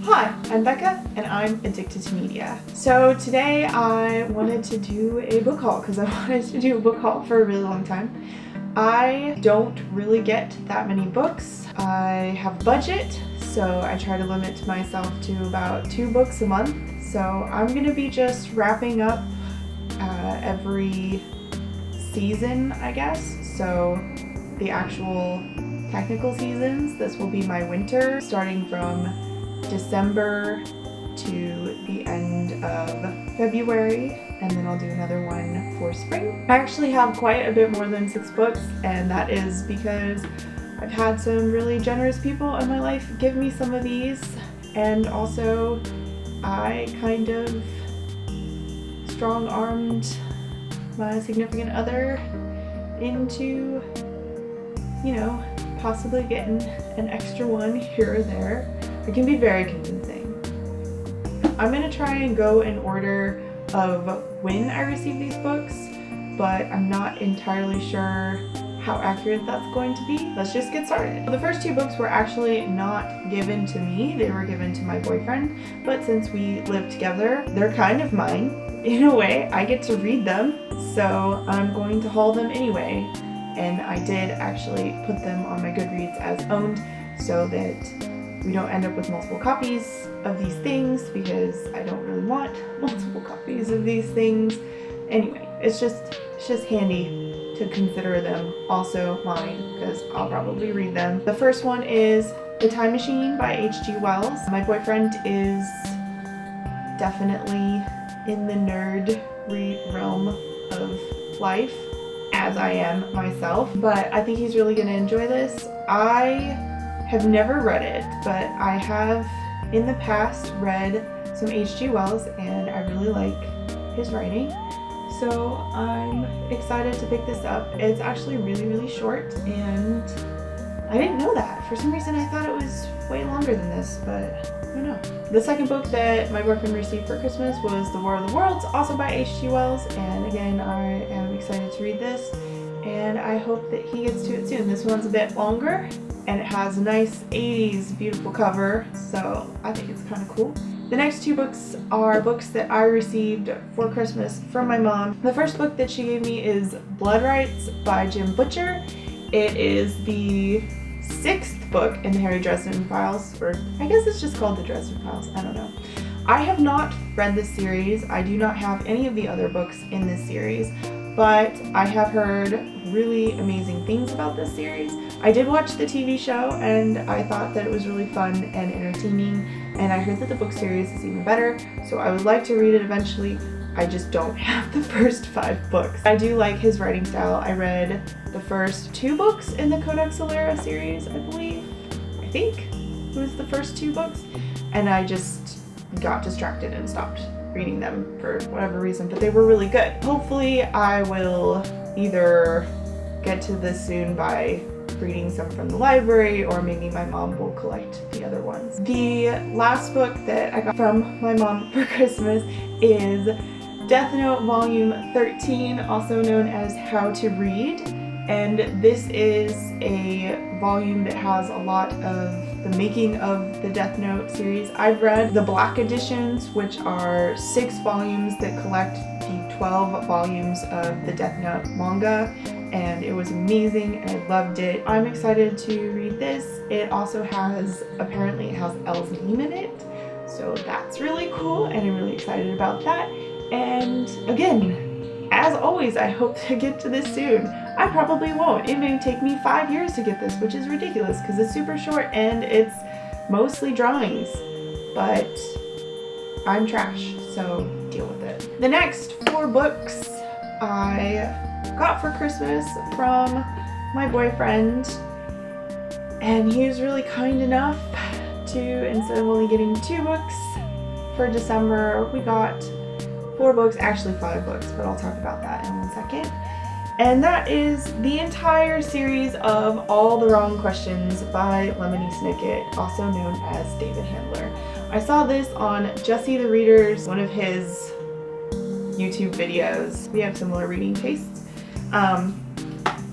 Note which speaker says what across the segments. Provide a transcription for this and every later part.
Speaker 1: Hi, I'm Becca and I'm addicted to media. So today I wanted to do a book haul because I wanted to do a book haul for a really long time. I don't really get that many books. I have a budget, so I try to limit myself to about 2 books a month. So I'm gonna be just wrapping up every season, I guess. So the actual technical seasons, this will be my winter, starting from December to the end of February, and then I'll do another one for spring. I actually have quite a bit more than 6 books, and that is because I've had some really generous people in my life give me some of these, and also I kind of strong-armed my significant other into, possibly getting an extra one here or there. It can be very convincing. I'm going to try and go in order of when I received these books, but I'm not entirely sure how accurate that's going to be. Let's just get started. The first 2 books were actually not given to me, they were given to my boyfriend, but since we live together, they're kind of mine. In a way, I get to read them, so I'm going to haul them anyway. And I did actually put them on my Goodreads as owned so that we don't end up with multiple copies of these things, because I don't really want multiple copies of these things. Anyway, it's just handy to consider them also mine, because I'll probably read them. The first one is The Time Machine by H.G. Wells. My boyfriend is definitely in the nerd realm of life, as I am myself, but I think he's really going to enjoy this. I have never read it, but I have in the past read some H.G. Wells, and I really like his writing, so I'm excited to pick this up. It's actually really short, and I didn't know that. For some reason I thought it was way longer than this, but I don't know. The second book that my boyfriend received for Christmas was The War of the Worlds, also by H.G. Wells, and again, I am excited to read this, and I hope that he gets to it soon. This one's a bit longer, and it has a nice 80s beautiful cover, so I think it's kind of cool. The next 2 books are books that I received for Christmas from my mom. The first book that she gave me is Blood Rights by Jim Butcher. It is the 6th book in the Harry Dresden Files, or I guess it's just called the Dresden Files, I don't know. I have not read this series. I do not have any of the other books in this series, but I have heard really amazing things about this series. I did watch the TV show, and I thought that it was really fun and entertaining, and I heard that the book series is even better, so I would like to read it eventually. I just don't have the first 5 books. I do like his writing style. I read the first 2 books in the Codex Alera series, I believe. I think it was the first 2 books, and I just got distracted and stopped reading them for whatever reason, but they were really good. Hopefully I will either get to this soon by reading some from the library, or maybe my mom will collect the other ones. The last book that I got from my mom for Christmas is Death Note Volume 13, also known as How to Read, and this is a volume that has a lot of the making of the Death Note series. I've read the Black editions, which are 6 volumes that collect the 12 volumes of the Death Note manga, and it was amazing and I loved it. I'm excited to read this. It also apparently it has Elle's name in it, so that's really cool, and I'm really excited about that. And again, as always, I hope to get to this soon. I probably won't. It may take me 5 years to get this, which is ridiculous because it's super short and it's mostly drawings, but I'm trash, so deal with it. The next 4 books I got for Christmas from my boyfriend, and he was really kind enough to, instead of only getting 2 books for December, we got 4 books, actually 5 books, but I'll talk about that in 1 second. And that is the entire series of All the Wrong Questions by Lemony Snicket, also known as David Handler. I saw this on Jesse the Reader's, one of his YouTube videos. We have similar reading tastes.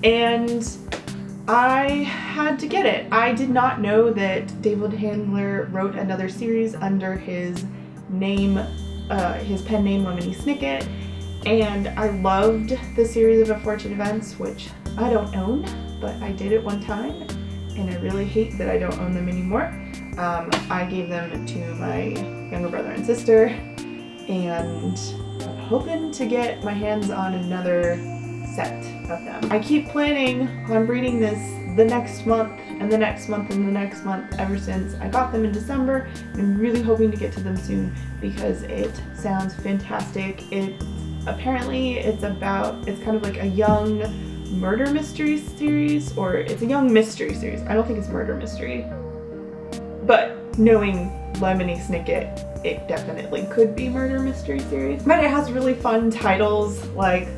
Speaker 1: And I had to get it. I did not know that David Handler wrote another series under his name, his pen name Lemony Snicket, and I loved the series of Unfortunate Events, which I don't own, but I did at one time, and I really hate that I don't own them anymore. I gave them to my younger brother and sister, and I'm hoping to get my hands on another set of them. I keep planning on reading this the next month and the next month and the next month ever since I got them in December. I'm really hoping to get to them soon because it sounds fantastic. Apparently it's kind of like a young murder mystery series, or it's a young mystery series. I don't think it's murder mystery, but knowing Lemony Snicket, it definitely could be murder mystery series. But it has really fun titles like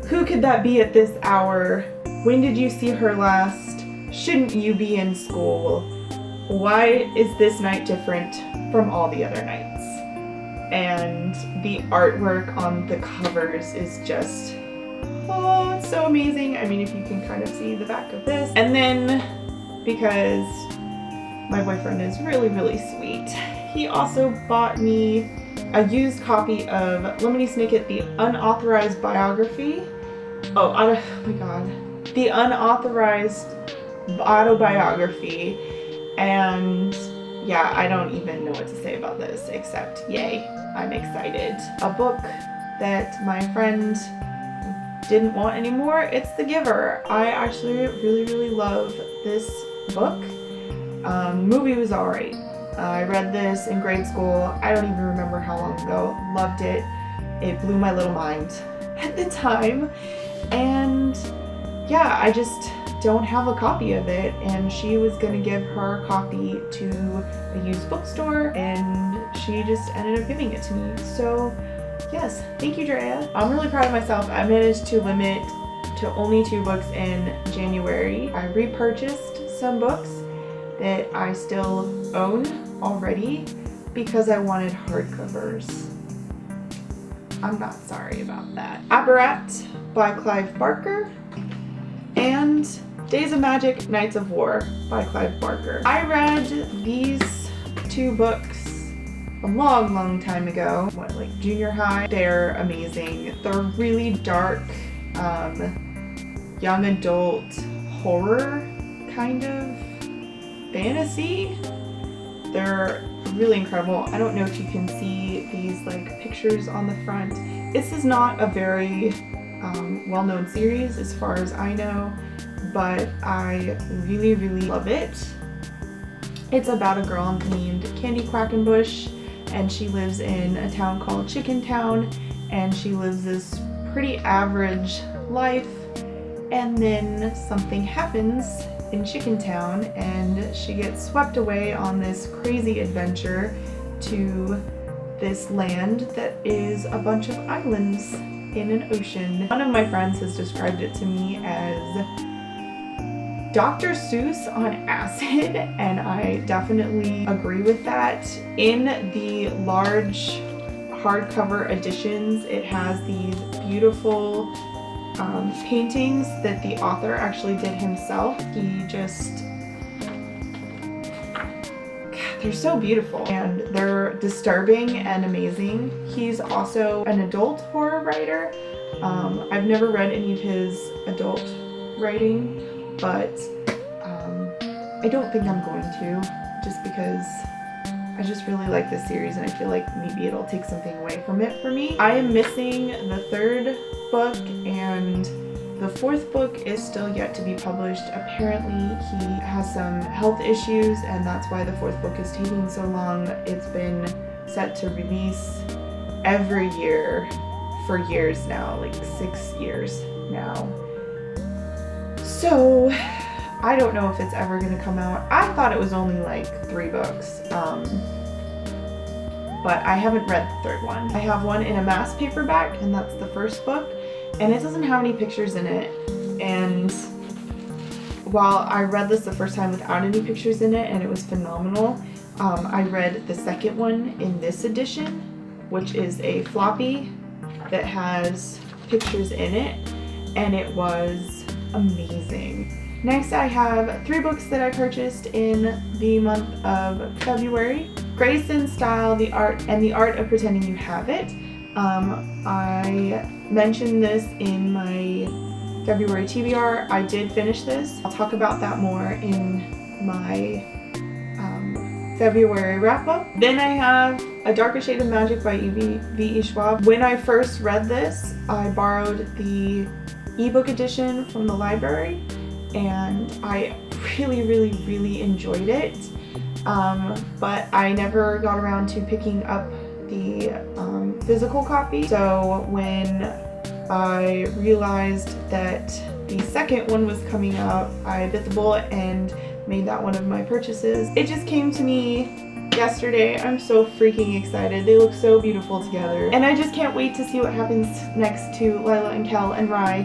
Speaker 1: Who Could That Be at This Hour? When Did You See Her Last? Shouldn't You Be in School? Why Is This Night Different from All the Other Nights? And the artwork on the covers is just, oh, it's so amazing. I mean, if you can kind of see the back of this. And then, because my boyfriend is really, really sweet, he also bought me a used copy of Lemony Snicket, The Unauthorized Biography. Oh my god. The Unauthorized Autobiography. And yeah, I don't even know what to say about this except yay, I'm excited. A book that my friend didn't want anymore, it's The Giver. I actually really, really love this book. Movie was alright. I read this in grade school. I don't even remember how long ago. Loved it. It blew my little mind at the time. And yeah, I just don't have a copy of it. And she was gonna give her copy to a used bookstore, and she just ended up giving it to me. So yes, thank you, Drea. I'm really proud of myself. I managed to limit to only 2 books in January. I repurchased some books that I still own already because I wanted hardcovers. I'm not sorry about that. Abarat by Clive Barker and Days of Magic, Nights of War by Clive Barker. I read these 2 books a long, long time ago, like junior high. They're amazing. They're really dark, young adult horror kind of fantasy. They're really incredible. I don't know if you can see these like pictures on the front. This is not a very well-known series as far as I know, but I really, really love it. It's about a girl named Candy Quackenbush, and she lives in a town called Chicken Town, and she lives this pretty average life, and then something happens in Chicken Town and she gets swept away on this crazy adventure to this land that is a bunch of islands in an ocean. One of my friends has described it to me as Dr. Seuss on acid, and I definitely agree with that. In the large hardcover editions, it has these beautiful paintings that the author actually did himself. They're so beautiful and they're disturbing and amazing. He's also an adult horror writer. I've never read any of his adult writing, but I don't think I'm going to, just because I just really like this series and I feel like maybe it'll take something away from it for me. I am missing the 3rd book, and the 4th book is still yet to be published. Apparently he has some health issues, and that's why the 4th book is taking so long. It's been set to release every year for years now, like 6 years now. So I don't know if it's ever gonna come out. I thought it was only like 3 books, but I haven't read the 3rd one. I have one in a mass paperback, and that's the 1st book, and it doesn't have any pictures in it. And while I read this the first time without any pictures in it and it was phenomenal, I read the 2nd one in this edition, which is a floppy that has pictures in it, and it was amazing. Next, I have 3 books that I purchased in the month of February. Grace in Style, The Art of Pretending You Have It. I mentioned this in my February TBR. I did finish this. I'll talk about that more in my February wrap-up. Then I have A Darker Shade of Magic by V.E. Schwab. When I first read this, I borrowed the ebook edition from the library, and I really enjoyed it. But I never got around to picking up the physical copy. So when I realized that the second one was coming out, I bit the bullet and made that one of my purchases. It just came to me yesterday. I'm so freaking excited. They look so beautiful together. And I just can't wait to see what happens next to Lila and Kel and Rye.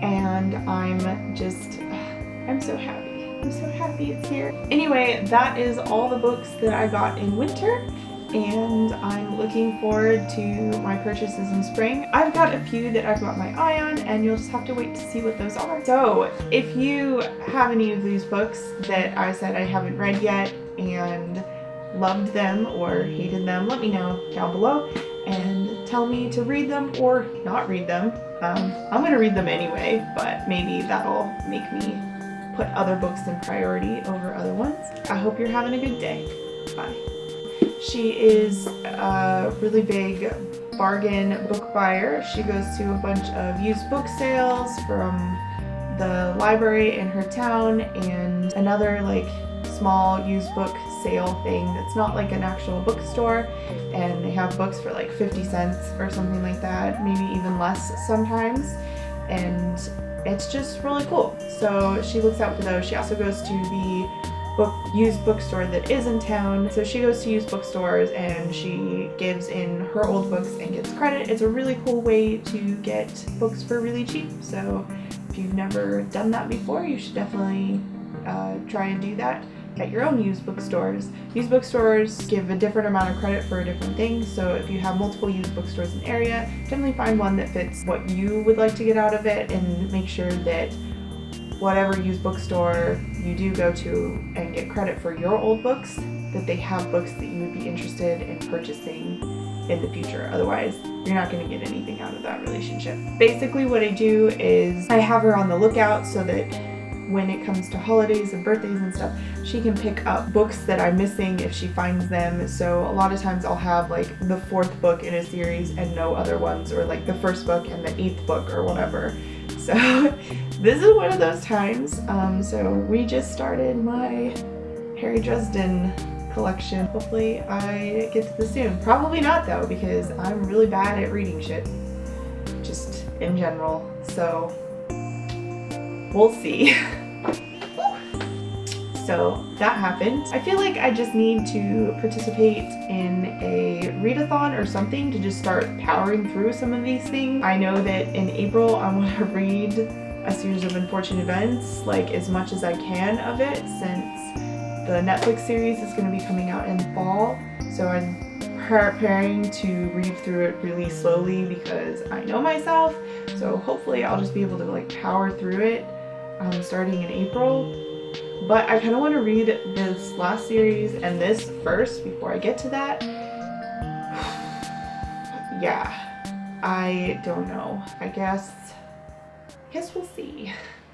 Speaker 1: And I'm so happy. I'm so happy it's here. Anyway, that is all the books that I got in winter, and I'm looking forward to my purchases in spring. I've got a few that I've got my eye on, and you'll just have to wait to see what those are. So if you have any of these books that I said I haven't read yet and loved them or hated them, let me know down below and tell me to read them or not read them. I'm gonna read them anyway, but maybe that'll make me put other books in priority over other ones. I hope you're having a good day. Bye. She is a really big bargain book buyer. She goes to a bunch of used book sales from the library in her town and another like small used book sale thing that's not like an actual bookstore, and they have books for like 50 cents or something like that, maybe even less sometimes, and it's just really cool. So she looks out for those. She also goes to the used bookstore that is in town. So she goes to used bookstores and she gives in her old books and gets credit. It's a really cool way to get books for really cheap. So if you've never done that before, you should definitely try and do that at your own used bookstores. Used bookstores give a different amount of credit for different things, so if you have multiple used bookstores in the area, definitely find one that fits what you would like to get out of it, and make sure that whatever used bookstore you do go to and get credit for your old books, that they have books that you would be interested in purchasing in the future. Otherwise, you're not going to get anything out of that relationship. Basically what I do is I have her on the lookout so that when it comes to holidays and birthdays and stuff, she can pick up books that I'm missing if she finds them. So a lot of times I'll have like the 4th book in a series and no other ones, or like the 1st book and the 8th book or whatever. So this is one of those times. So we just started my Harry Dresden collection. Hopefully I get to this soon. Probably not though, because I'm really bad at reading shit, just in general. So we'll see. So that happened. I feel like I just need to participate in a readathon or something to just start powering through some of these things. I know that in April I want to read A Series of Unfortunate Events, like as much as I can of it, since the Netflix series is going to be coming out in fall. So I'm preparing to read through it really slowly because I know myself. So hopefully I'll just be able to like power through it starting in April. But I kind of want to read this last series and this first before I get to that. Yeah, I don't know. I guess we'll see.